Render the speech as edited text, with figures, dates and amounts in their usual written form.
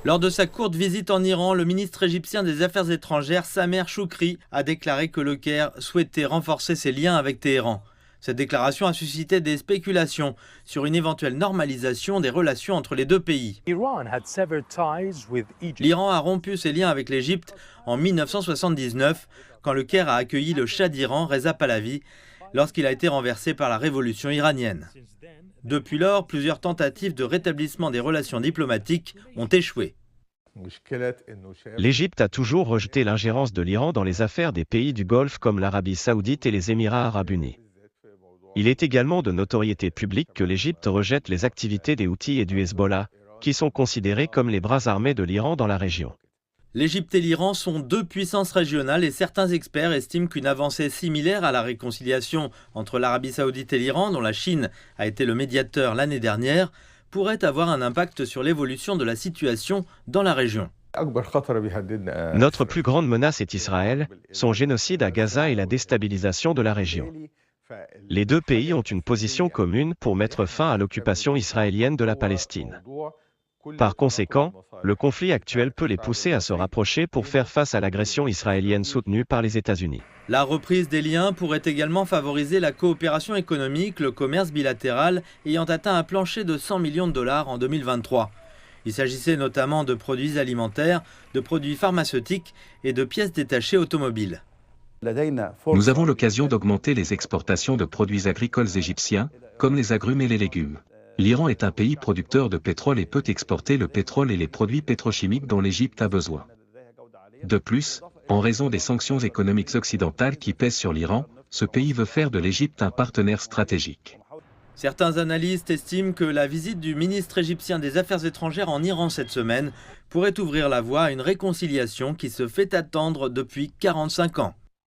Lors de sa courte visite en Iran, le ministre égyptien des Affaires étrangères, Samer Choukri, a déclaré que le Caire souhaitait renforcer ses liens avec Téhéran. Cette déclaration a suscité des spéculations sur une éventuelle normalisation des relations entre les deux pays. L'Iran a rompu ses liens avec l'Égypte en 1979, quand le Caire a accueilli le Shah d'Iran, Reza Pahlavi, lorsqu'il a été renversé par la révolution iranienne. Depuis lors, plusieurs tentatives de rétablissement des relations diplomatiques ont échoué. L'Égypte a toujours rejeté l'ingérence de l'Iran dans les affaires des pays du Golfe comme l'Arabie saoudite et les Émirats arabes unis. Il est également de notoriété publique que l'Égypte rejette les activités des Houthis et du Hezbollah, qui sont considérés comme les bras armés de l'Iran dans la région. L'Égypte et l'Iran sont deux puissances régionales et certains experts estiment qu'une avancée similaire à la réconciliation entre l'Arabie saoudite et l'Iran, dont la Chine a été le médiateur l'année dernière, pourrait avoir un impact sur l'évolution de la situation dans la région. Notre plus grande menace est Israël, son génocide à Gaza et la déstabilisation de la région. Les deux pays ont une position commune pour mettre fin à l'occupation israélienne de la Palestine. Par conséquent, le conflit actuel peut les pousser à se rapprocher pour faire face à l'agression israélienne soutenue par les États-Unis. La reprise des liens pourrait également favoriser la coopération économique, le commerce bilatéral ayant atteint un plancher de 100 millions de dollars en 2023. Il s'agissait notamment de produits alimentaires, de produits pharmaceutiques et de pièces détachées automobiles. Nous avons l'occasion d'augmenter les exportations de produits agricoles égyptiens, comme les agrumes et les légumes. L'Iran est un pays producteur de pétrole et peut exporter le pétrole et les produits pétrochimiques dont l'Égypte a besoin. De plus, en raison des sanctions économiques occidentales qui pèsent sur l'Iran, ce pays veut faire de l'Égypte un partenaire stratégique. Certains analystes estiment que la visite du ministre égyptien des Affaires étrangères en Iran cette semaine pourrait ouvrir la voie à une réconciliation qui se fait attendre depuis 45 ans.